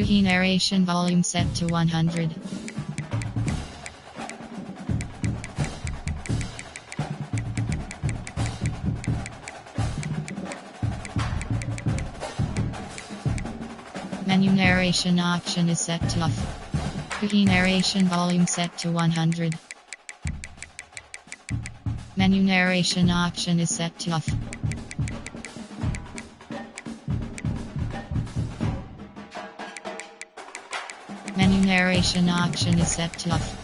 Cookie narration volume set to 100. Menu narration option is set to off. Cookie narration volume set to 100. Menu narration option is set to off. Menu narration option is set to off.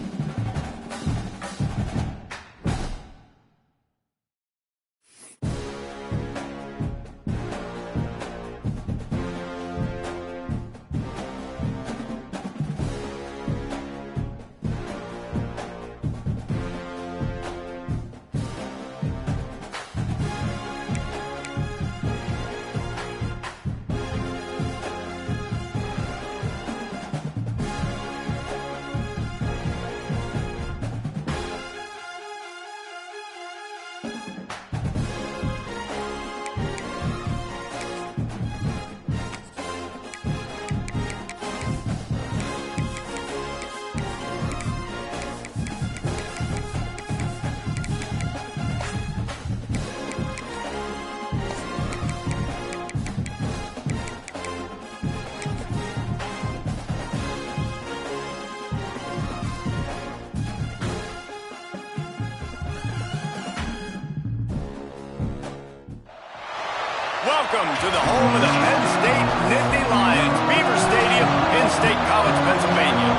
Welcome to the home of the Penn State Nittany Lions, Beaver Stadium in State College, Pennsylvania.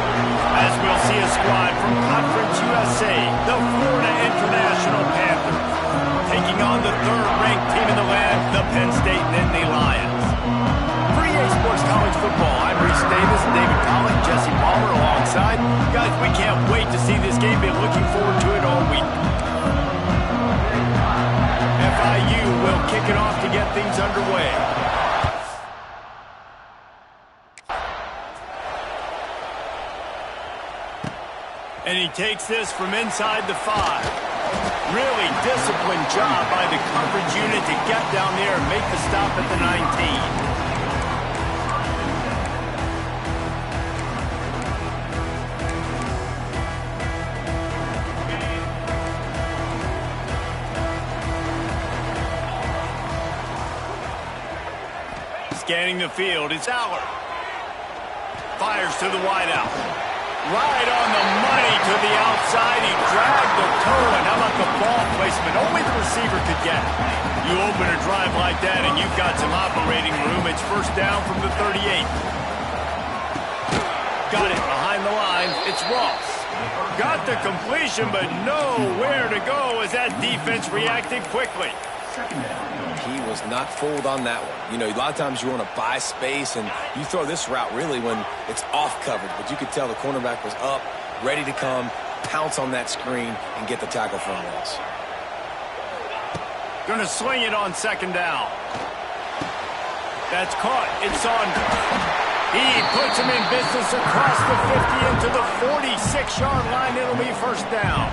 As we'll see a squad from Conference USA, the Florida International Panthers, taking on the third-ranked team in the land, the Penn State Nittany Lions. For EA Sports College Football, I'm Reese Davis, David Pollock, Jesse Palmer alongside. Guys, we can't wait to see this game. Been looking forward to it all week. FIU will kick it off to get things underway. And he takes this from inside the 5. Really disciplined job by the coverage unit to get down there and make the stop at the 19. Scanning the field, it's Aller. Fires to the wideout. Right on the money to the outside. He dragged the toe, and how about the ball placement? Only the receiver could get it. You open a drive like that, and you've got some operating room. It's first down from the 38. Got it behind the line. It's Ross. Got the completion, but nowhere to go as that defense reacted quickly. He was not fooled on that one. You know, a lot of times you want to buy space, and you throw this route really when it's off coverage. But you could tell the cornerback was up, ready to come, pounce on that screen, and get the tackle for a loss. Gonna swing it on second down. That's caught. It's Saunders. He puts him in business across the 50 into the 46-yard line. It'll be first down.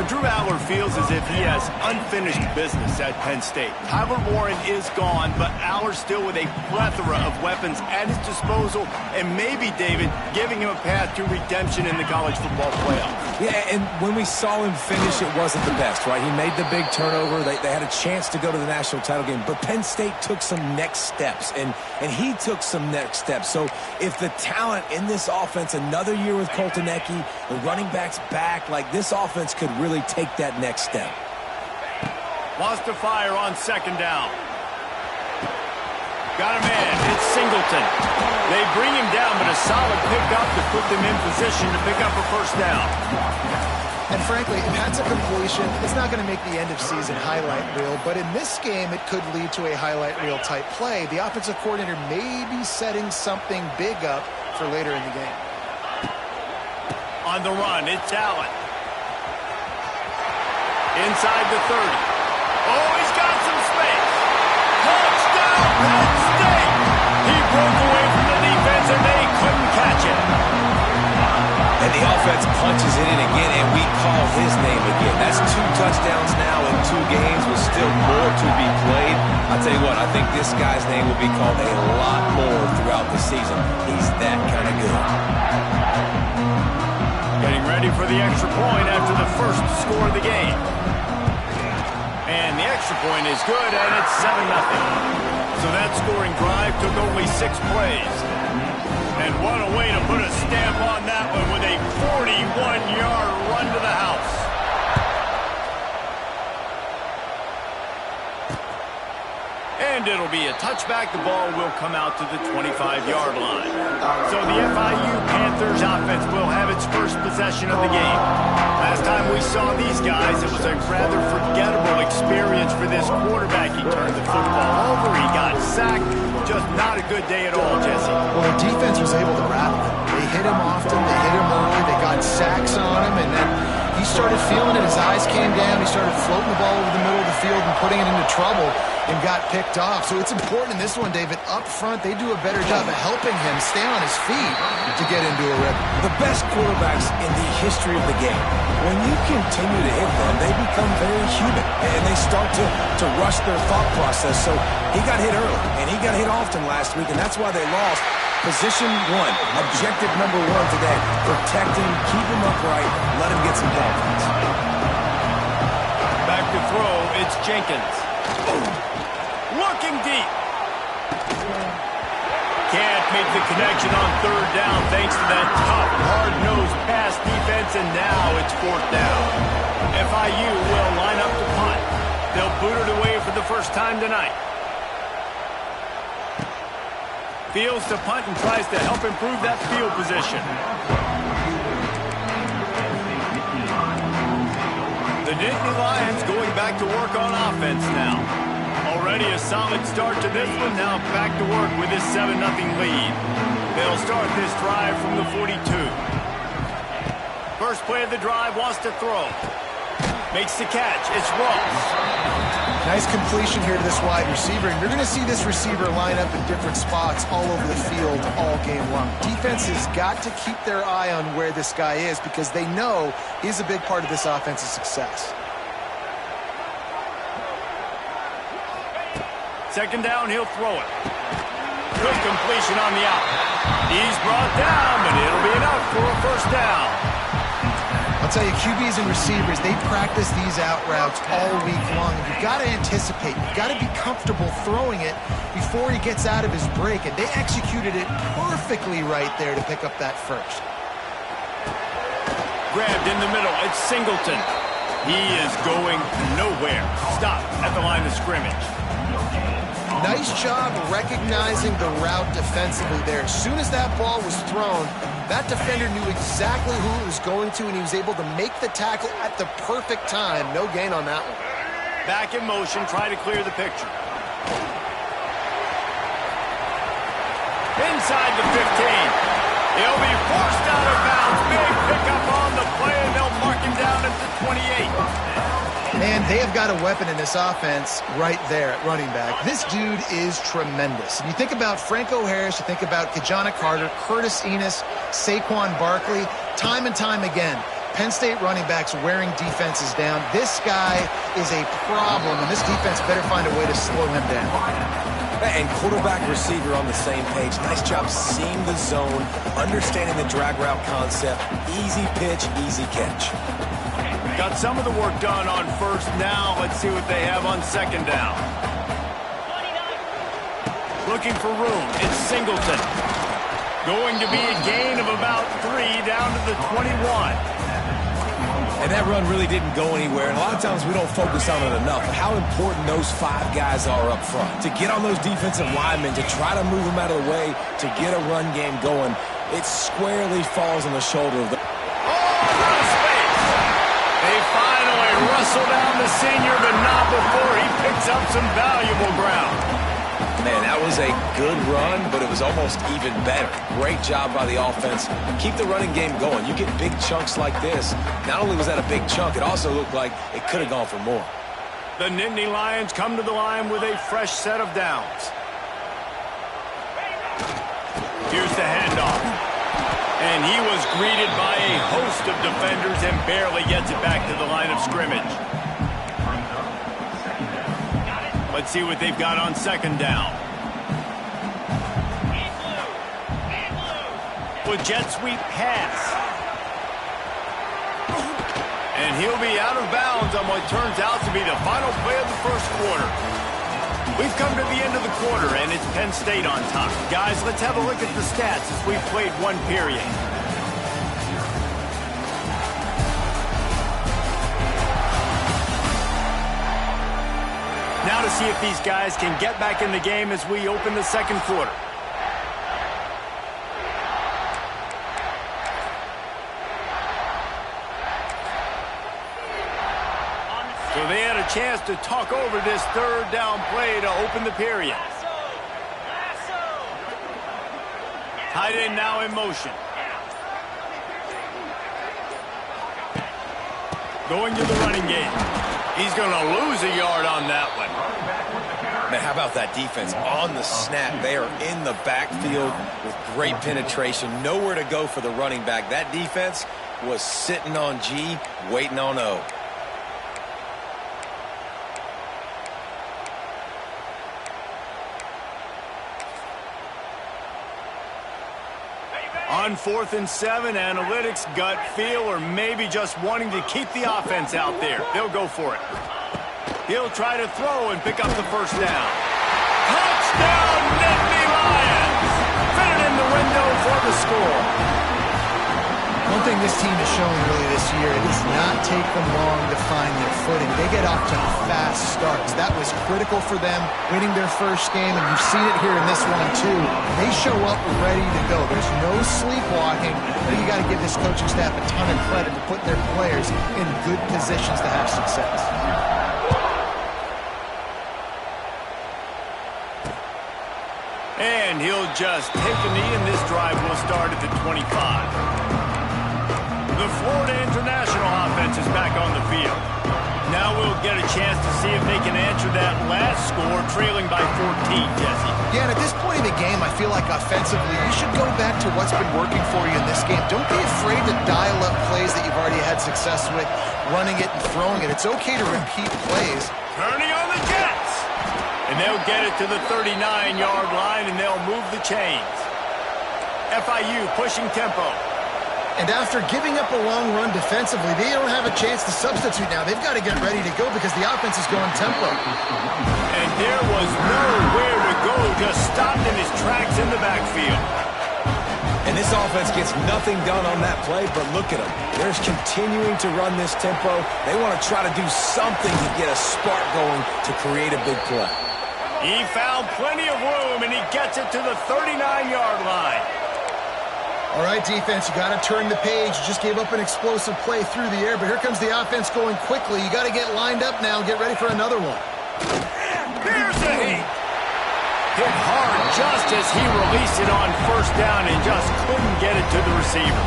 Drew Aller feels as if he has unfinished business at Penn State. Tyler Warren is gone, but Aller's still with a plethora of weapons at his disposal, and maybe, David, giving him a path to redemption in the college football playoff. Yeah, and when we saw him finish, it wasn't the best, right? He made the big turnover. They had a chance to go to the national title game, but Penn State took some next steps, and he took some next steps. So if the talent in this offense, another year with Colton Ecke, the running backs back, like this offense could really take that next step. Wants to fire on second down. Got a man. It's Singleton. They bring him down, but a solid pickup to put them in position to pick up a first down. And frankly, if that's a completion, it's not going to make the end of season highlight reel, but in this game, it could lead to a highlight reel type play. The offensive coordinator may be setting something big up for later in the game. On the run, it's Allen. Inside the 30. Oh, he's got some space. Touchdown, Penn State! He broke away from the defense, and they couldn't catch it. And the offense punches it in again, and we call his name again. That's 2 touchdowns now in 2 games with still more to be played. I'll tell you what, I think this guy's name will be called a lot more throughout the season. He's that kind of good. Getting ready for the extra point after the first score of the game. And the extra point is good, and it's 7-0. So that scoring drive took only 6 plays. And what a way to put a stamp on that one with a 41-yard run to the house. And it'll be a touchback. The ball will come out to the 25-yard line. So the FIU Panthers offense will have its first possession of the game. Last time we saw these guys, it was a rather forgettable experience for this quarterback. He turned the football over. He got sacked. Just not a good day at all, Jesse. Well, the defense was able to rattle him. They hit him often. They hit him early. They got sacks on him, and then he started feeling it. His eyes came down. He started floating the ball over the middle of the field and putting it into trouble and got picked off. So it's important in this one, David. Up front, they do a better job of helping him stay on his feet to get into a rhythm. The best quarterbacks in the history of the game, when you continue to hit them, they become very human, and they start to rush their thought process. So he got hit early, and he got hit often last week, and that's why they lost. Position 1, objective number 1 today, protect him, keep him upright, let him get some confidence. Back to throw, it's Jenkins. Looking deep. Can't make the connection on 3rd down thanks to that tough, hard-nosed pass defense, and now it's 4th down. FIU will line up to punt. They'll boot it away for the first time tonight. Fields to punt and tries to help improve that field position. The Nittany Lions going back to work on offense now. Already a solid start to this one. Now back to work with this 7-0 lead. They'll start this drive from the 42. First play of the drive, wants to throw. Makes the catch. It's Ross. Nice completion here to this wide receiver. And you're going to see this receiver line up in different spots all over the field all game long. Defense has got to keep their eye on where this guy is because they know he's a big part of this offense's success. Second down, he'll throw it. Good completion on the out. He's brought down, but it'll be enough for a first down. I'll tell you, QBs and receivers, they practice these out routes all week long. You've got to anticipate. You've got to be comfortable throwing it before he gets out of his break. And they executed it perfectly right there to pick up that first. Grabbed in the middle. It's Singleton. He is going nowhere. Stop at the line of scrimmage. Nice job recognizing the route defensively there. As soon as that ball was thrown, that defender knew exactly who it was going to, and he was able to make the tackle at the perfect time. No gain on that one. Back in motion, try to clear the picture. Inside the 15. He'll be forced out of bounds. Big pickup on the play, and they'll mark him down at the 28. And they have got a weapon in this offense right there at running back. This dude is tremendous. And you think about Franco Harris, you think about Kajana Carter, Curtis Enos, Saquon Barkley, time and time again, Penn State running backs wearing defenses down. This guy is a problem, and this defense better find a way to slow him down. And quarterback receiver on the same page. Nice job seeing the zone, understanding the drag route concept. Easy pitch, easy catch. Got some of the work done on first. Now let's see what they have on second down. Looking for room. It's Singleton. Going to be a gain of about 3 down to the 21. And that run really didn't go anywhere. And a lot of times we don't focus on it enough. But how important those 5 guys are up front. To get on those defensive linemen, to try to move them out of the way, to get a run game going, it squarely falls on the shoulder of the... Rustle down the senior, but not before he picks up some valuable ground. Man, that was a good run, but it was almost even better. Great job by the offense. Keep the running game going. You get big chunks like this. Not only was that a big chunk, it also looked like it could have gone for more. The Nittany Lions come to the line with a fresh set of downs. Here's the handoff. And And he was greeted by a host of defenders and barely gets it back to the line of scrimmage. Let's see what they've got on second down. With jet sweep pass. And he'll be out of bounds on what turns out to be the final play of the first quarter. We've come to the end of the quarter, and it's Penn State on top. Guys, let's have a look at the stats as we've played one period. Now to see if these guys can get back in the game as we open the second quarter. So they had a chance to talk over this third down play to open the period. Tight end now in motion. Going to the running game. He's going to lose a yard on that one. Man, how about that defense on the snap? They are in the backfield with great penetration. Nowhere to go for the running back. That defense was sitting on G, waiting on O. On 4th and 7, analytics, gut feel, or maybe just wanting to keep the offense out there. They'll go for it. He'll try to throw and pick up the first down. Touchdown, Nittany Lions! Fitted in the window for the score. One thing this team has shown really this year, it does not take them long to find their footing. They get off to fast starts. That was critical for them, winning their first game, and you've seen it here in this one too. They show up ready to go. There's no sleepwalking. You got to give this coaching staff a ton of credit for putting their players in good positions to have success. And he'll just take a knee, and this drive will start at the 25. The Florida International offense is back on the field. Now we'll get a chance to see if they can answer that last score, trailing by 14, Jesse. Yeah, and at this point in the game, I feel like offensively, you should go back to what's been working for you in this game. Don't be afraid to dial up plays that you've already had success with, running it and throwing it. It's okay to repeat plays. Turning on the Jets. And they'll get it to the 39-yard line, and they'll move the chains. FIU pushing tempo. And after giving up a long run defensively, they don't have a chance to substitute now. They've got to get ready to go because the offense is going tempo. And there was nowhere to go, just stopped in his tracks in the backfield. And this offense gets nothing done on that play, but look at them. They're continuing to run this tempo. They want to try to do something to get a spark going to create a big play. He found plenty of room, and he gets it to the 39-yard line. All right, defense, you got to turn the page. You just gave up an explosive play through the air, but here comes the offense going quickly. You got to get lined up now and get ready for another one. Here's a hit. Hit hard just as he released it on first down and just couldn't get it to the receiver.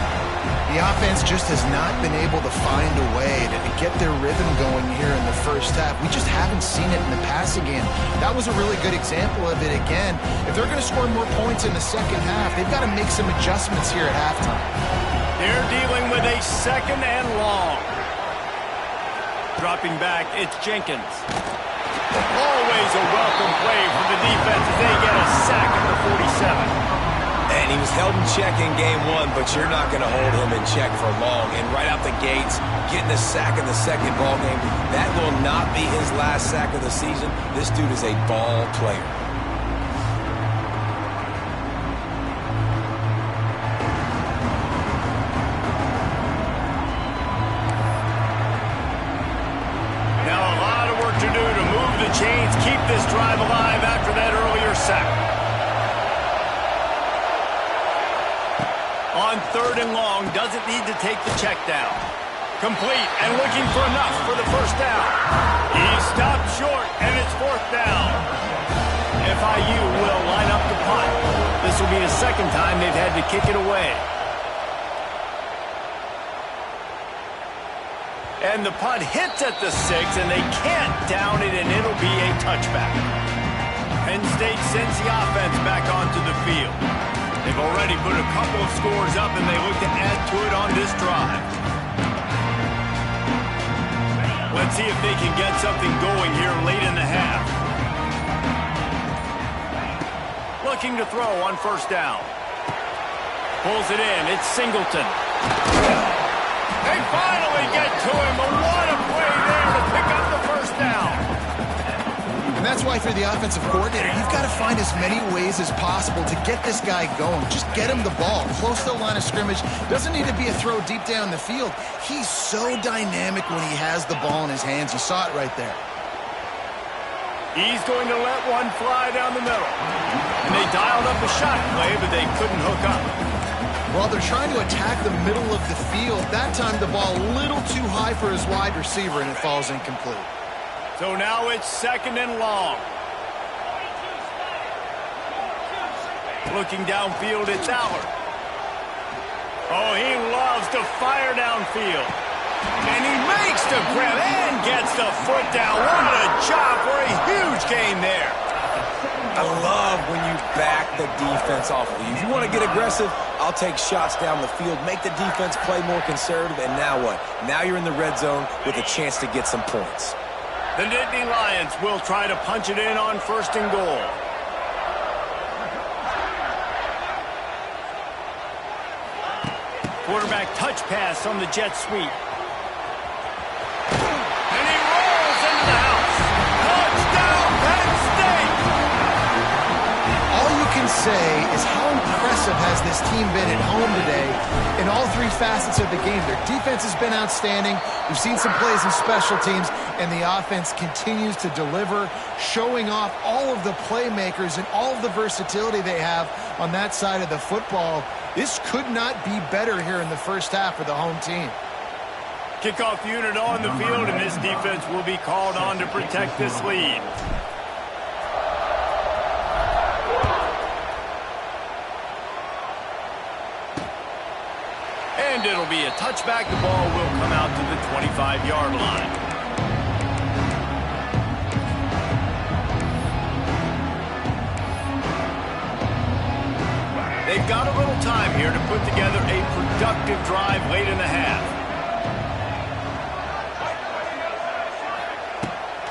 The offense just has not been able to find a way to get their rhythm going here in the first half. We just haven't seen it in the passing game. That was a really good example of it again. If they're going to score more points in the second half, they've got to make some adjustments here at halftime. They're dealing with a second and long. Dropping back, it's Jenkins. Always a welcome play for the defense as they get a sack at the 47. And he was held in check in game one, but you're not going to hold him in check for long. And right out the gates, getting a sack in the second ball game, that will not be his last sack of the season. This dude is a ball player. Now a lot of work to do to move the chains, keep this drive alive after that earlier sack. On third and long, doesn't need to take the check down. Complete and looking for enough for the first down. He stopped short, and it's fourth down. FIU will line up the punt. This will be the second time they've had to kick it away. And the punt hits at the 6, and they can't down it, and it'll be a touchback. Penn State sends the offense back onto the field. They've already put a couple of scores up, and they look to add to it on this drive. Let's see if they can get something going here late in the half. Looking to throw on first down. Pulls it in. It's Singleton. They finally get to him. But what a play there to pick up the first down. And that's why for the offensive coordinator, you've got to find as many ways as possible to get this guy going. Just get him the ball close to the line of scrimmage. Doesn't need to be a throw deep down the field. He's so dynamic when he has the ball in his hands. You saw it right there. He's going to let one fly down the middle. And they dialed up a shot play, but they couldn't hook up. Well, they're trying to attack the middle of the field. That time the ball a little too high for his wide receiver, and it falls incomplete. So now it's second and long. Looking downfield, it's Allard. Oh, he loves to fire downfield. And he makes the grab and gets the foot down. What a job for a huge gain there. I love when you back the defense off of you. If you want to get aggressive, I'll take shots down the field, make the defense play more conservative, and now what? Now you're in the red zone with a chance to get some points. The Nittany Lions will try to punch it in on first and goal. Quarterback touch pass on the jet sweep. And he rolls into the house. Touchdown, Penn State! All you can say is how impressive has this team been at home today in all three facets of the game. Their defense has been outstanding. We've seen some plays in special teams, and the offense continues to deliver, showing off all of the playmakers and all of the versatility they have on that side of the football. This could not be better here in the first half for the home team. Kickoff unit on the field, and this defense will be called on to protect this lead. And it'll be a touchback. The ball will come out to the 25-yard line. They've got a little time here to put together a productive drive late in the half.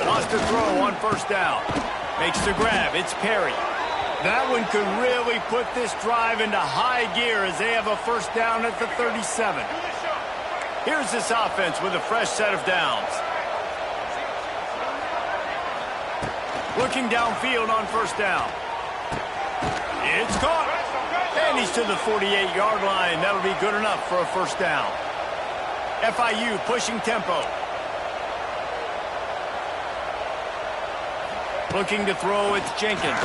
Lost to throw on first down. Makes the grab. It's Perry. That one could really put this drive into high gear as they have a first down at the 37. Here's this offense with a fresh set of downs. Looking downfield on first down. It's caught. And he's to the 48-yard line. That'll be good enough for a first down. FIU pushing tempo. Looking to throw, it's Jenkins.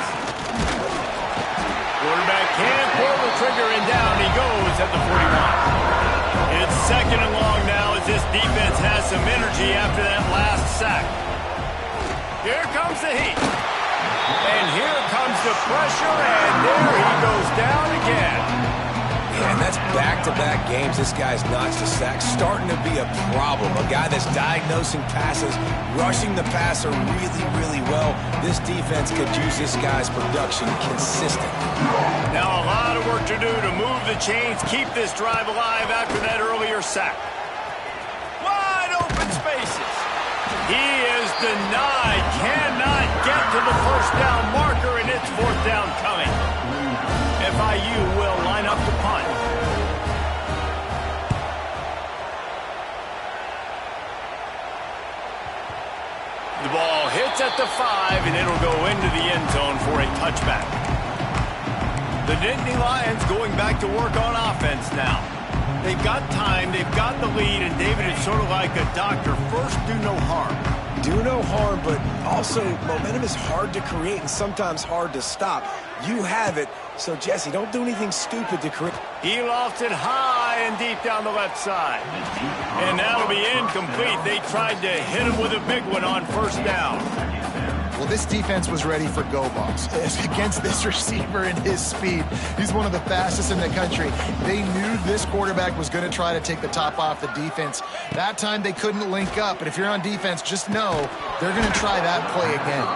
Quarterback can't pull the trigger, and down he goes at the 41. It's second and long now as this defense has some energy after that last sack. Here comes the heat. And here comes the pressure, and there he goes down again. Yeah, and that's back-to-back games this guy's notched a sack. Starting to be a problem. A guy that's diagnosing passes, rushing the passer really, really well. This defense could use this guy's production consistent. Now a lot of work to do to move the chains, keep this drive alive after that earlier sack. Wide open spaces. He is denied, cannot get to the first down marker, and it's fourth down coming. FIU will line up to punt. The ball hits at the 5, and it'll go into the end zone for a touchback. The Nittany Lions going back to work on offense now. They've got time, they've got the lead, and David, it's sort of like a doctor. First, do no harm. Do no harm, but also momentum is hard to create and sometimes hard to stop. You have it, so Jesse, don't do anything stupid to create. He lofts it high and deep down the left side. And that'll be incomplete. They tried to hit him with a big one on first down. Well, this defense was ready for go balls against this receiver and his speed. He's one of the fastest in the country. They knew this quarterback was going to try to take the top off the defense. That time they couldn't link up, but if you're on defense, just know they're going to try that play again.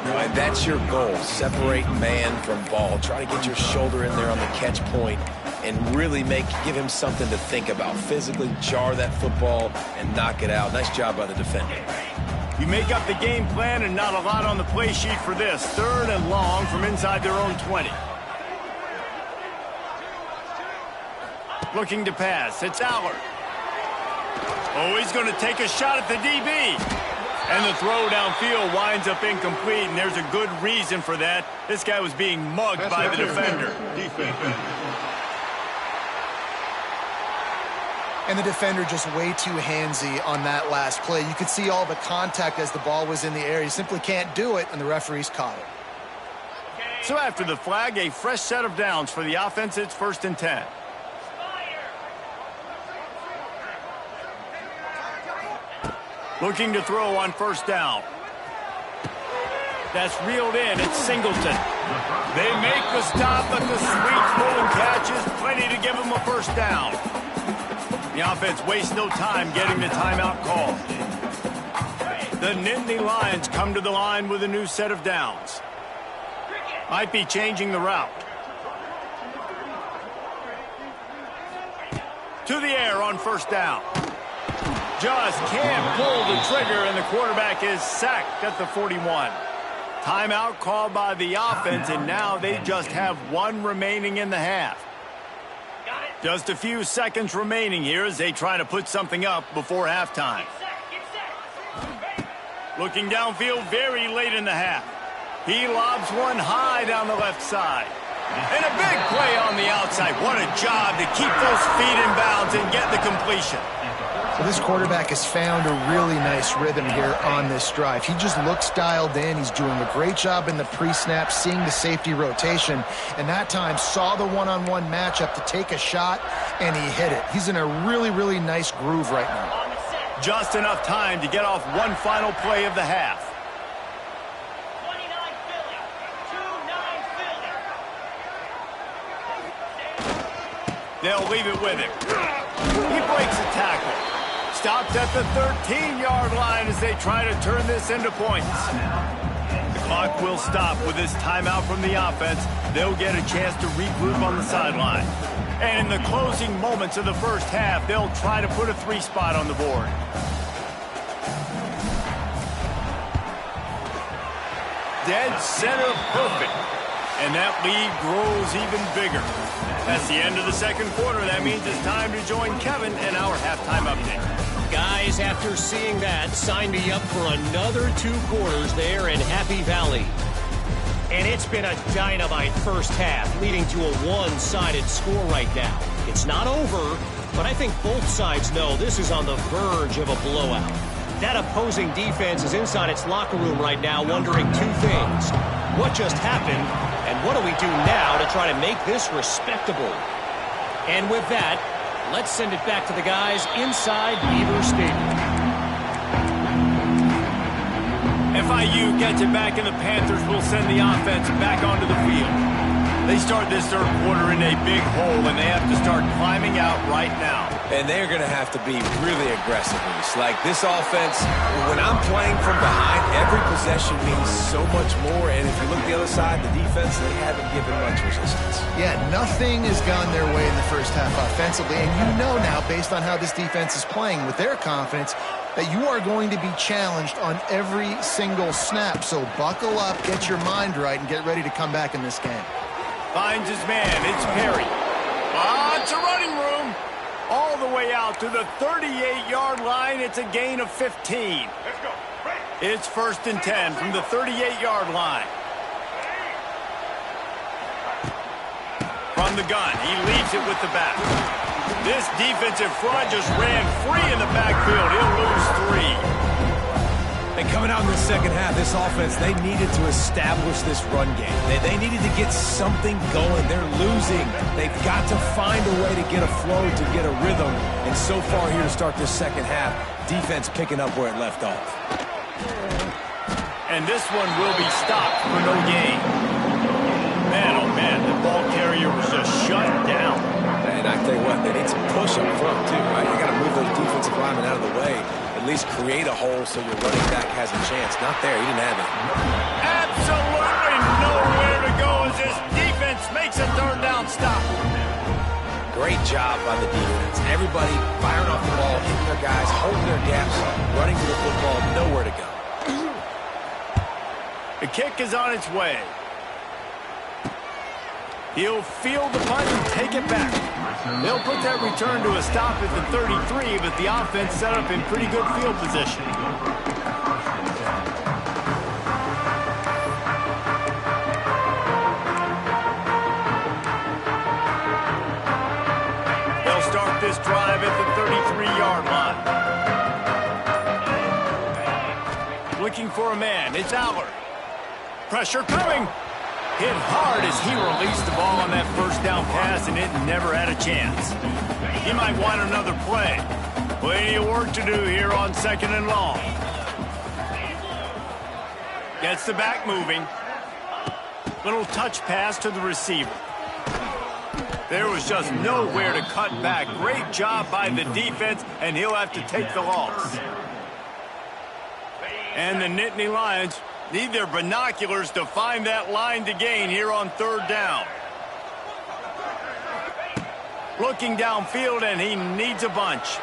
Right, that's your goal. Separate man from ball. Try to get your shoulder in there on the catch point and really give him something to think about. Physically jar that football and knock it out. Nice job by the defender. You make up the game plan and not a lot on the play sheet for this. 3rd and long from inside their own 20. Looking to pass. It's Allard. Oh, he's going to take a shot at the DB. And the throw downfield winds up incomplete, and there's a good reason for that. This guy was being mugged by the defender. And the defender just way too handsy on that last play. You could see all the contact as the ball was in the air. He simply can't do it, and the referees caught it. So after the flag, a fresh set of downs for the offense. It's 1st and 10. Looking to throw on 1st down. That's reeled in. It's Singleton. They make the stop, but the sweep pulling catch is plenty to give them a 1st down. The offense wastes no time getting the timeout call. The Nittany Lions come to the line with a new set of downs. Might be changing the route. To the air on 1st down. Just can't pull the trigger, and the quarterback is sacked at the 41. Timeout called by the offense, and now they just have 1 remaining in the half. Just a few seconds remaining here as they try to put something up before halftime. Looking downfield very late in the half. He lobs one high down the left side. And a big play on the outside. What a job to keep those feet in bounds and get the completion. So this quarterback has found a really nice rhythm here on this drive. He just looks dialed in. He's doing a great job in the pre-snap, seeing the safety rotation, and that time saw the one-on-one matchup to take a shot, and he hit it. He's in a really, really nice groove right now. Just enough time to get off one final play of the half. 29 Philly. They'll leave it with him. He breaks a tackle. Stopped at the 13-yard line as they try to turn this into points. The clock will stop with this timeout from the offense. They'll get a chance to regroup on the sideline. And in the closing moments of the 1st half, they'll try to put a 3 spot on the board. Dead center perfect. And that lead grows even bigger. That's the end of the 2nd quarter. That means it's time to join Kevin in our halftime update. Guys, after seeing that, sign me up for another 2 quarters there in Happy Valley. And it's been a dynamite 1st half, leading to a one-sided score right now. It's not over, but I think both sides know this is on the verge of a blowout. That opposing defense is inside its locker room right now wondering 2 things. What just happened, and what do we do now to try to make this respectable? And with that, let's send it back to the guys inside Beaver Stadium. FIU gets it back, and the Panthers will send the offense back onto the field. They start this 3rd quarter in a big hole, and they have to start climbing out right now. And they're going to have to be really aggressive. Like this offense, when I'm playing from behind, every possession means so much more. And if you look the other side, the defense, they haven't given much resistance. Yeah, nothing has gone their way in the 1st half offensively. And you know now, based on how this defense is playing with their confidence, that you are going to be challenged on every single snap. So buckle up, get your mind right, and get ready to come back in this game. Finds his man. It's Perry. Lots of running room. All the way out to the 38-yard line. It's a gain of 15. Let's go. It's 1st and 10 from the 38-yard line. From the gun, he leaves it with the back. This defensive front just ran free in the backfield. He'll lose 3. And coming out in the 2nd half, this offense, they needed to establish this run game. They needed to get something going. They're losing. They've got to find a way to get a flow, to get a rhythm. And so far here to start this 2nd half, defense picking up where it left off. And this one will be stopped for no gain. Man, oh man, the ball carrier was just shut down. And I tell you what, they need some push up front too, right? You got to move those defensive linemen out of the way. At least create a hole so your running back has a chance. Not there. He didn't have it. This defense makes a third down stop. Great job by the defense. Everybody firing off the ball, hitting their guys, holding their gaps, running to the football, nowhere to go. The kick is on its way. He'll field the punt and take it back. They'll put that return to a stop at the 33, but the offense set up in pretty good field position. They'll start this drive at the 33-yard line. Looking for a man. It's Aller. Pressure coming. Hit hard as he released the ball on that first down pass, and it never had a chance. He might want another play. Plenty of work to do here on 2nd and long. Gets the back moving. Little touch pass to the receiver. There was just nowhere to cut back. Great job by the defense, and he'll have to take the loss. And the Nittany Lions need their binoculars to find that line to gain here on 3rd down. Looking downfield, and he needs a bunch.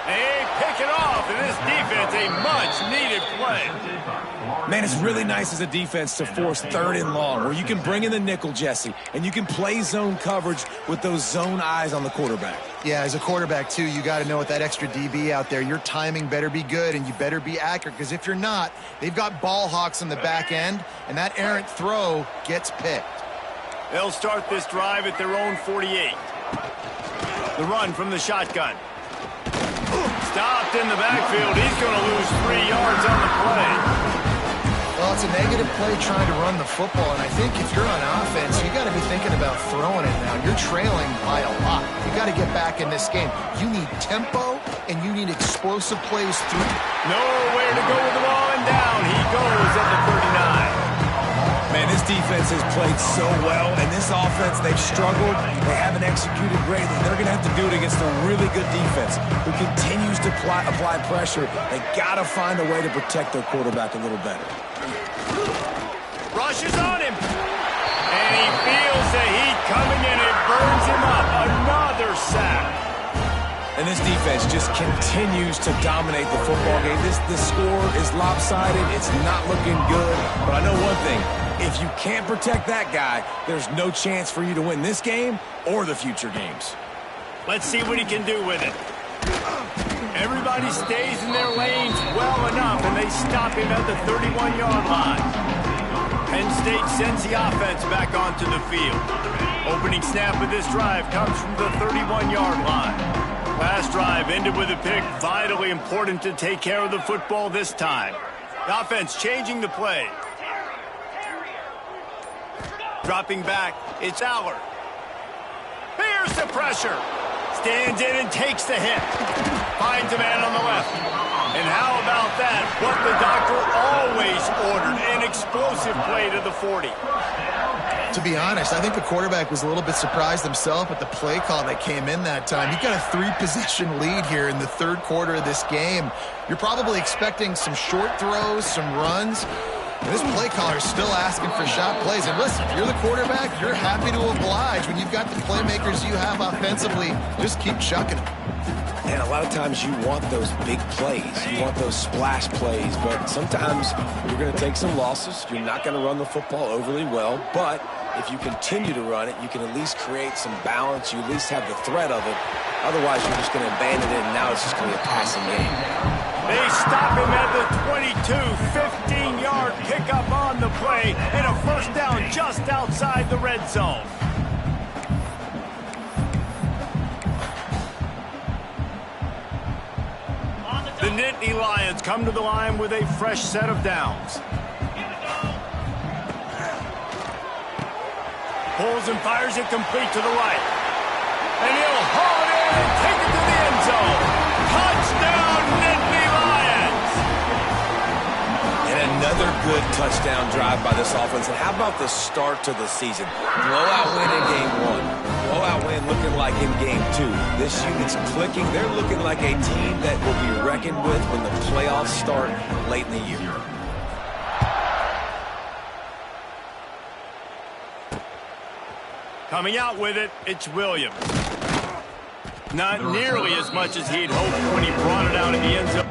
They pick it off, and this defense, a much-needed play. Man, it's really nice as a defense to force 3rd and long, where you can bring in the nickel, Jesse, and you can play zone coverage with those zone eyes on the quarterback. Yeah, as a quarterback, too, you got to know with that extra DB out there, your timing better be good and you better be accurate, because if you're not, they've got ball hawks in the back end, and that errant throw gets picked. They'll start this drive at their own 48. The run from the shotgun. Stopped in the backfield. He's going to lose 3 yards on the play. Well, it's a negative play trying to run the football, and I think if you're on offense, you got to be thinking about throwing it now. You're trailing by a lot. You got to get back in this game. You need tempo, and you need explosive plays through. Nowhere to go with the ball, and down he goes at the 39. Man, this defense has played so well, and this offense, they've struggled. They haven't executed greatly. They're going to have to do it against a really good defense who continues to apply pressure. They got to find a way to protect their quarterback a little better. Rushes on him, and he feels the heat coming, and it burns him up. Another sack. And this defense just continues to dominate the football game. This score is lopsided. It's not looking good. But I know one thing. If you can't protect that guy, there's no chance for you to win this game or the future games. Let's see what he can do with it. Everybody stays in their lanes well enough, and they stop him at the 31-yard line. Penn State sends the offense back onto the field. Opening snap of this drive comes from the 31-yard line. Last drive ended with a pick. Vitally important to take care of the football this time. The offense changing the play. Dropping back, it's Aller. Here's the pressure. Stands in and takes the hit. Finds a man on the left. And how about that? What the doctor always ordered, an explosive play to the 40. To be honest, I think the quarterback was a little bit surprised himself at the play call that came in that time. You've got a 3-possession lead here in the 3rd quarter of this game. You're probably expecting some short throws, some runs. And this play caller is still asking for shot plays. And listen, if you're the quarterback, you're happy to oblige. When you've got the playmakers you have offensively, just keep chucking them. And a lot of times you want those big plays. You want those splash plays. But sometimes you're going to take some losses. You're not going to run the football overly well. But if you continue to run it, you can at least create some balance. You at least have the threat of it. Otherwise, you're just going to abandon it, and now it's just going to be a passing game. They stop him at the 22, 15-yard pickup on the play, and a first down just outside the red zone. The Nittany Lions come to the line with a fresh set of downs. Pulls and fires it complete to the right. And he'll haul it in and take it to the end zone. Touchdown, Nittany Lions! And another good touchdown drive by this offense. And how about the start to the season? Blowout win in game 1. Blowout win looking like in game 2. This unit's clicking. They're looking like a team that will be reckoned with when the playoffs start late in the year. Coming out with it, it's Williams. Not nearly as much as he'd hoped when he brought it out in the end zone.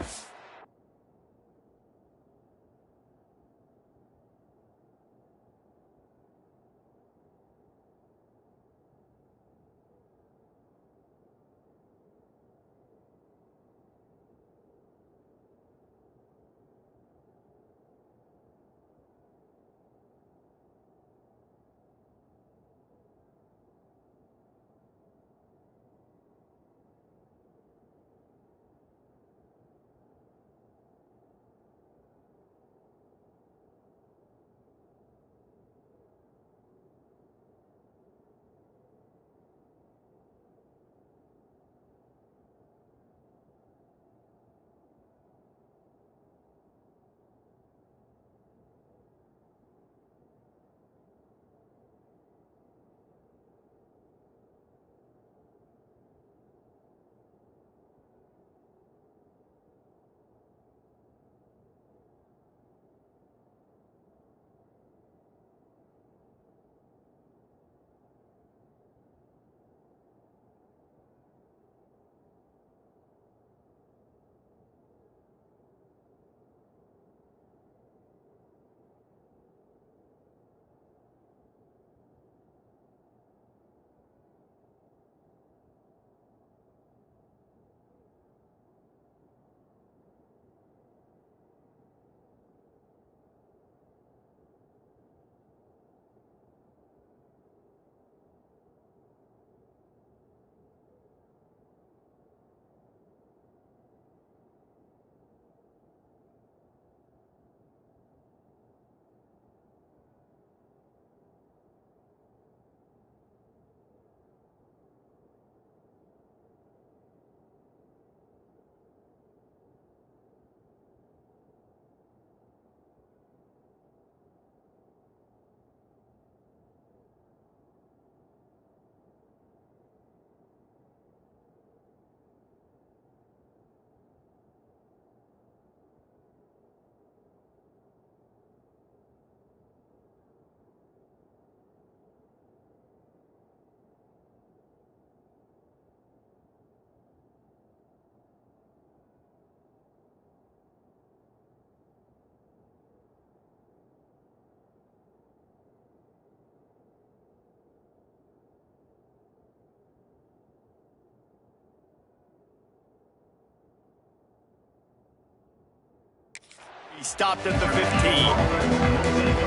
He stopped at the 15.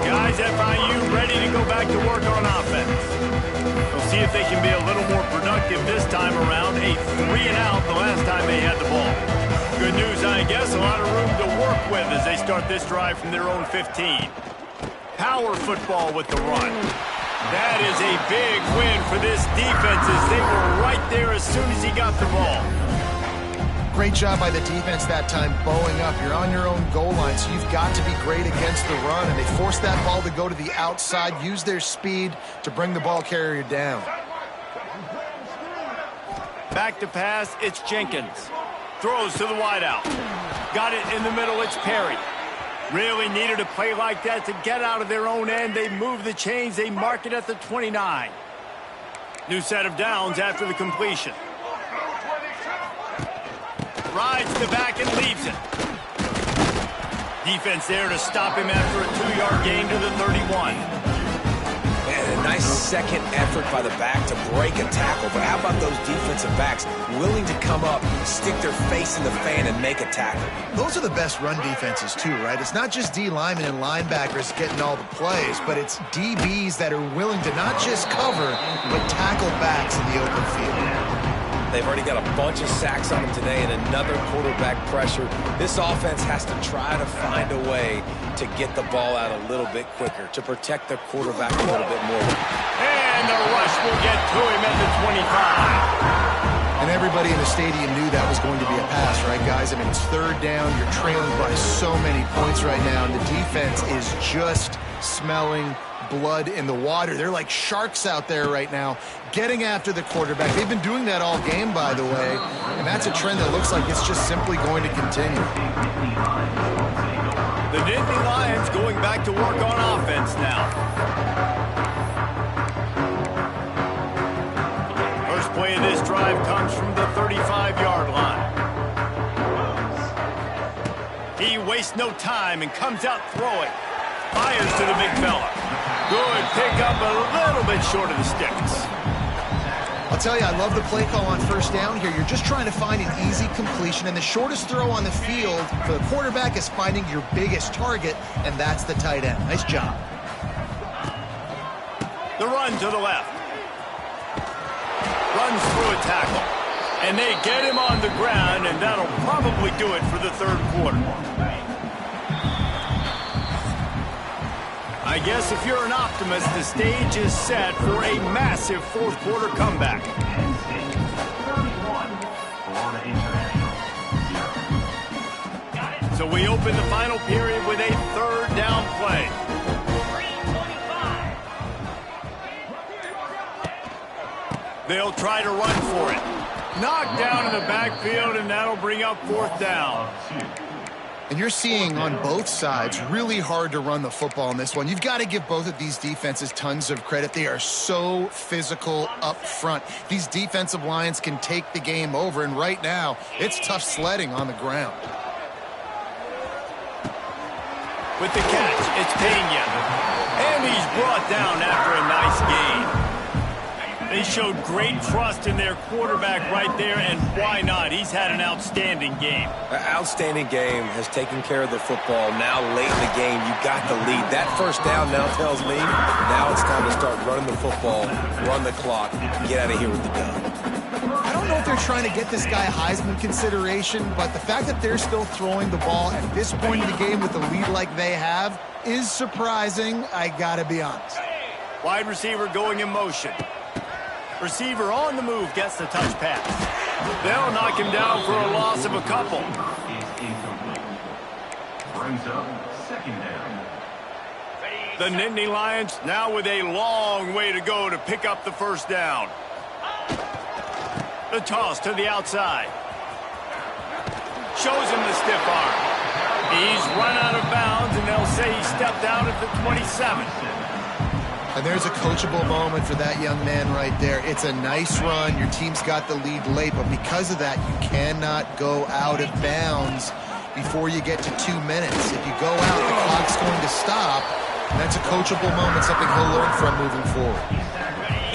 Guys, FIU ready to go back to work on offense. We'll see if they can be a little more productive this time around. A 3-and-out the last time they had the ball. Good news, I guess, a lot of room to work with as they start this drive from their own 15. Power football with the run. That is a big win for this defense as they were right there as soon as he got the ball. Great job by the defense that time, bowing up. You're on your own goal line, so you've got to be great against the run. And they forced that ball to go to the outside, use their speed to bring the ball carrier down. Back to pass, it's Jenkins. Throws to the wideout. Got it in the middle, it's Perry. Really needed a play like that to get out of their own end. They move the chains, they mark it at the 29. New set of downs after the completion. Rides the back and leaves it. Defense there to stop him after a 2-yard gain to the 31. Man, a nice second effort by the back to break a tackle. But how about those defensive backs willing to come up, stick their face in the fan, and make a tackle? Those are the best run defenses too, right? It's not just D linemen and linebackers getting all the plays, but it's DBs that are willing to not just cover, but tackle backs in the open field. They've already got a bunch of sacks on them today and another quarterback pressure. This offense has to try to find a way to get the ball out a little bit quicker, to protect their quarterback a little bit more. And the rush will get to him at the 25. And everybody in the stadium knew that was going to be a pass, right, guys? I mean, it's third down. You're trailing by so many points right now, and the defense is just smelling blood in the water. They're like sharks out there right now, getting after the quarterback. They've been doing that all game, by the way, and that's a trend that looks like it's just simply going to continue. The Nittany Lions going back to work on offense now. runway of this drive comes from the 35-yard line. He wastes no time and comes out throwing. Fires to the big fella. Good pickup, a little bit short of the sticks. I'll tell you, I love the play call on first down here. You're just trying to find an easy completion, and the shortest throw on the field for the quarterback is finding your biggest target, and that's the tight end. Nice job. The run to the left. Runs through a tackle. And they get him on the ground, and that'll probably do it for the third quarter. I guess if you're an optimist, the stage is set for a massive fourth quarter comeback. So we open the final period with a third down play. They'll try to run for it. Knocked down in the backfield, and that'll bring up fourth down. And you're seeing on both sides really hard to run the football in this one. You've got to give both of these defenses tons of credit. They are so physical up front. These defensive lines can take the game over, and right now, it's tough sledding on the ground. With the catch, it's Pena. And he's brought down after a nice gain. They showed great trust in their quarterback right there, and why not? He's had an outstanding game. An outstanding game, has taken care of the football. Now late in the game, you got the lead. That first down now tells me now it's time to start running the football, run the clock, get out of here with the dub. I don't know if they're trying to get this guy Heisman consideration, but the fact that they're still throwing the ball at this point in the game with the lead like they have is surprising, I gotta be honest. Wide receiver going in motion. Receiver on the move gets the touch pass. They'll knock him down for a loss of a couple. Brings up second down. The Nittany Lions now with a long way to go to pick up the first down. The toss to the outside. Shows him the stiff arm. He's run out of bounds, and they'll say he stepped out at the 27. And there's a coachable moment for that young man right there. It's a nice run. Your team's got the lead late, but because of that, you cannot go out of bounds before you get to 2 minutes. If you go out, the clock's going to stop. And that's a coachable moment, something he'll learn from moving forward.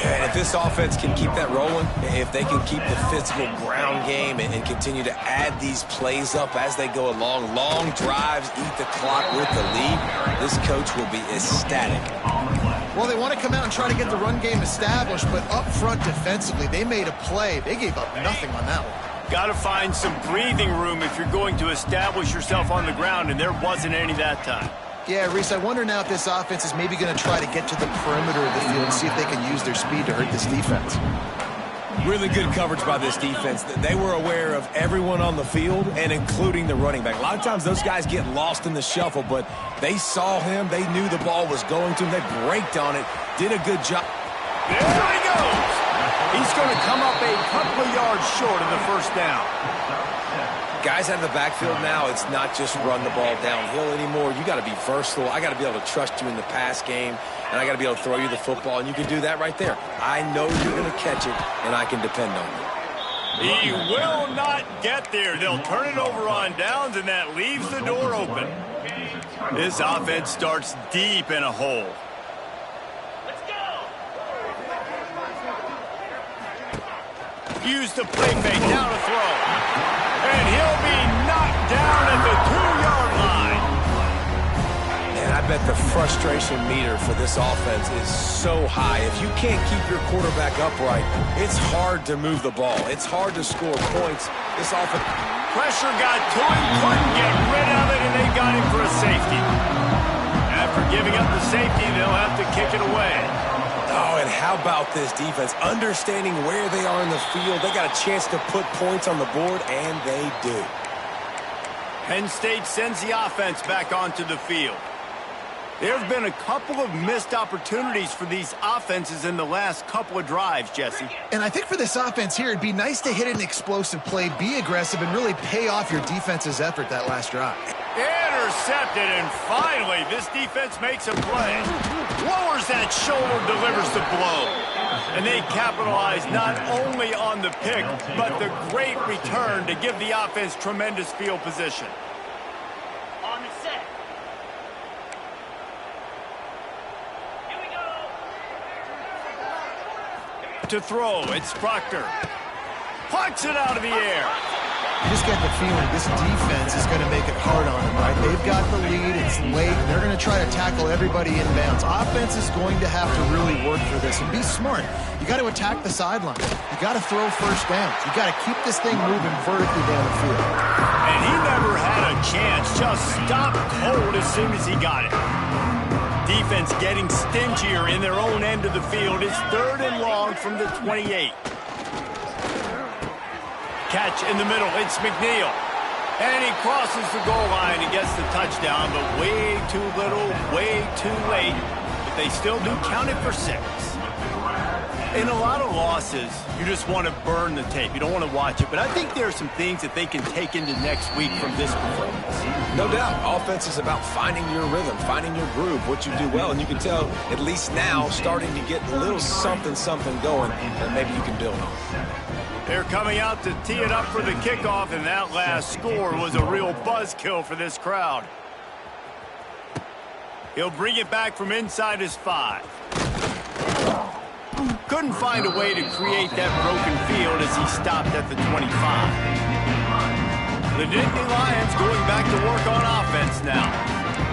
And if this offense can keep that rolling, if they can keep the physical ground game and continue to add these plays up as they go along, long drives, eat the clock with the lead, this coach will be ecstatic. Well, they want to come out and try to get the run game established, but up front defensively, they made a play. They gave up nothing on that one. Got to find some breathing room if you're going to establish yourself on the ground, and there wasn't any that time. Yeah, Reese, I wonder now if this offense is maybe going to try to get to the perimeter of the field and see if they can use their speed to hurt this defense. Really good coverage by this defense. They were aware of everyone on the field and including the running back. A lot of times those guys get lost in the shuffle, but they saw him. They knew the ball was going to him. They braked on it, did a good job. There he goes. He's going to come up a couple of yards short of the first down. Guys out of the backfield now, it's not just run the ball downhill anymore. You got to be versatile. I got to be able to trust you in the pass game, and I got to be able to throw you the football, and you can do that right there. I know you're going to catch it, and I can depend on you. He will not get there. They'll turn it over on downs, and that leaves the door open. This offense starts deep in a hole. Use the play fake, now to throw. And he'll be knocked down at the 2-yard line. And I bet the frustration meter for this offense is so high. If you can't keep your quarterback upright, it's hard to move the ball. It's hard to score points. This offense... Pressure got to him, couldn't get rid of it, and they got him for a safety. After giving up the safety, they'll have to kick it away. Oh, and how about this defense? Understanding where they are in the field. They got a chance to put points on the board, and they do. Penn State sends the offense back onto the field. There have been a couple of missed opportunities for these offenses in the last couple of drives, Jesse. And I think for this offense here, it'd be nice to hit an explosive play, be aggressive, and really pay off your defense's effort that last drive. Intercepted, and finally, this defense makes a play. Lowers that shoulder, delivers the blow. And they capitalized not only on the pick, but the great return to give the offense tremendous field position. On the set. Here we go. To throw, it's Proctor. Punts it out of the air. You just get the feeling this defense is going to make it hard on them, right? They've got the lead. It's late. They're going to try to tackle everybody inbounds. Offense is going to have to really work for this and be smart. You got to attack the sideline. You got to throw first downs. You got to keep this thing moving vertically down the field. And he never had a chance. Just stopped cold as soon as he got it. Defense getting stingier in their own end of the field. It's 3rd and long from the 28. Catch in the middle, it's McNeil. And he crosses the goal line and gets the touchdown, but way too little, way too late. But they still do count it for 6. In a lot of losses, you just want to burn the tape. You don't want to watch it. But I think there are some things that they can take into next week from this performance. No doubt. Offense is about finding your rhythm, finding your groove, what you do well. And you can tell, at least now, starting to get a little something going that maybe you can build on. They're coming out to tee it up for the kickoff, and that last score was a real buzzkill for this crowd. He'll bring it back from inside his 5. Couldn't find a way to create that broken field as he stopped at the 25. The Nittany Lions going back to work on offense now.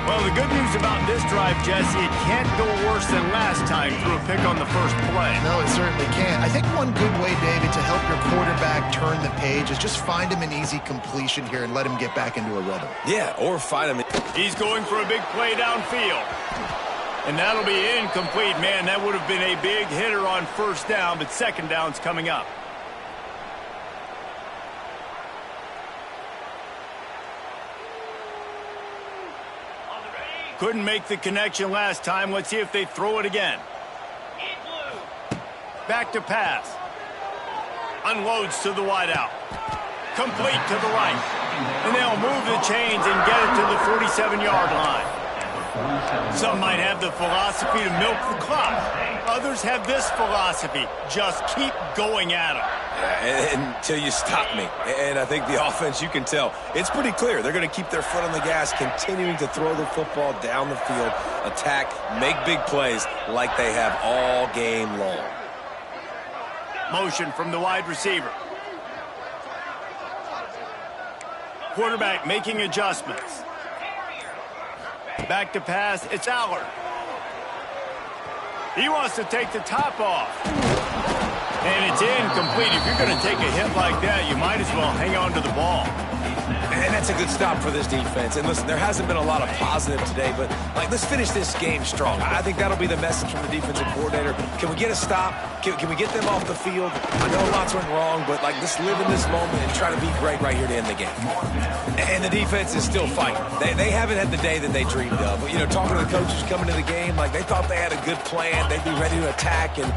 Well, the good news about this drive, Jesse, it can't go worse than last time through a pick on the first play. No, it certainly can't. I think one good way, David, to help your quarterback turn the page is just find him an easy completion here and let him get back into a rhythm. Yeah, or find him. He's going for a big play downfield. And that'll be incomplete. Man, that would have been a big hitter on first down, but second down's coming up. Couldn't make the connection last time. Let's see if they throw it again. Back to pass. Unloads to the wideout. Complete to the right. And they'll move the chains and get it to the 47-yard line. Some might have the philosophy to milk the clock. Others have this philosophy. Just keep going at them. Until you stop me. And I think the offense, you can tell, it's pretty clear. They're going to keep their foot on the gas, continuing to throw the football down the field, attack, make big plays like they have all game long. Motion from the wide receiver. Quarterback making adjustments. Back to pass, it's Allard. He wants to take the top off. And it's incomplete. If you're going to take a hit like that, you might as well hang on to the ball. And that's a good stop for this defense. And listen, there hasn't been a lot of positive today, but let's finish this game strong. I think that'll be the message from the defensive coordinator. Can we get a stop? Can we get them off the field? I know lots went wrong, but let's live in this moment and try to be great right here to end the game. And the defense is still fighting. They haven't had the day that they dreamed of. You know, talking to the coaches coming to the game, they thought they had a good plan. They'd be ready to attack and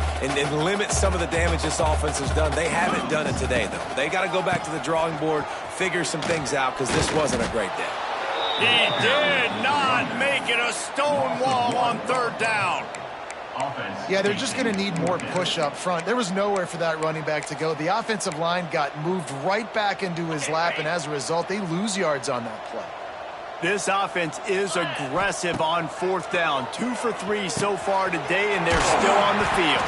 limit some of the damage this offense has done. They haven't done it today, though. They got to go back to the drawing board, figure some things out, because this wasn't a great day. He did not make it a stone wall on third down. Yeah, they're just going to need more push up front. There was nowhere for that running back to go. The offensive line got moved right back into his lap, and as a result, they lose yards on that play. This offense is aggressive on fourth down. 2 for 3 so far today, and they're still on the field.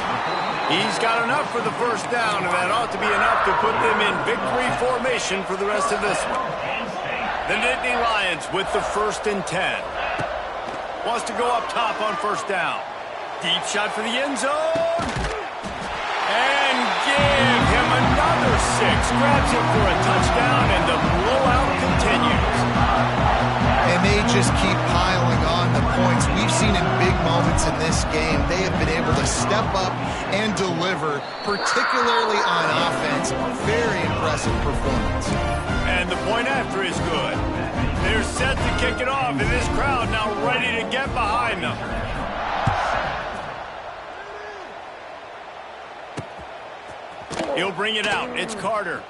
He's got enough for the first down, and that ought to be enough to put them in victory formation for the rest of this one. The Nittany Lions with the 1st and 10. Wants to go up top on first down. Deep shot for the end zone. And give him another 6. Grabs him for a touchdown, and the blowout continues. And they just keep piling on the points. We've seen in big moments in this game, they have been able to step up and deliver, particularly on offense. Very impressive performance. And the point after is good. They're set to kick it off, and this crowd now ready to get behind them. He'll bring it out. It's Carter.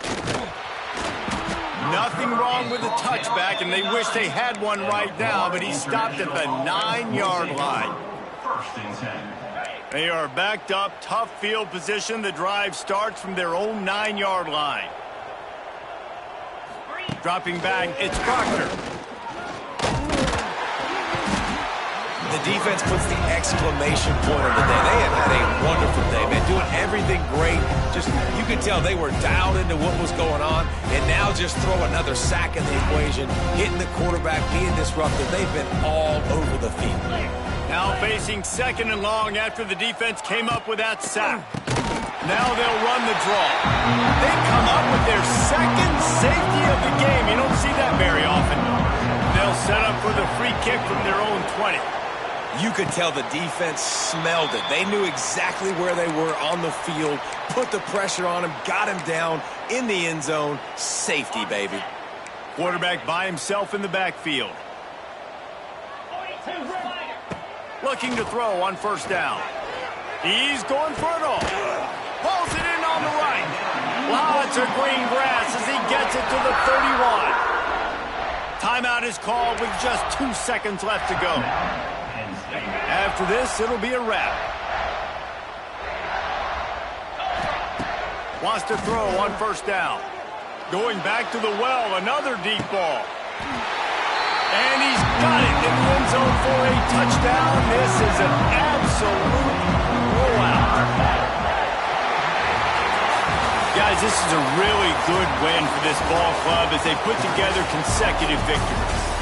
Nothing wrong with the touchback, and they wish they had one right now, but he stopped at the 9-yard line. They are backed up, tough field position. The drive starts from their own 9-yard line. Dropping back, it's Proctor. The defense puts the exclamation point on the day. They have had a wonderful day, man. Doing everything great. Just, you could tell they were dialed into what was going on. And now just throw another sack in the equation. Hitting the quarterback, being disruptive. They've been all over the field. Now facing 2nd and long after the defense came up with that sack. Now they'll run the draw. They come up with their 2nd safety of the game. You don't see that very often. They'll set up for the free kick from their own 20. You could tell the defense smelled it. They knew exactly where they were on the field, put the pressure on him, got him down in the end zone. Safety, baby. Quarterback by himself in the backfield. Looking to throw on 1st down. He's going for it all. Pulls it in on the right. Lots of green grass as he gets it to the 31. Timeout is called with just 2 seconds left to go. After this, it'll be a wrap. Wants to throw on 1st down. Going back to the well, another deep ball. And he's got it in the end zone for a touchdown. This is an absolute blowout. Guys, this is a really good win for this ball club as they put together consecutive victories.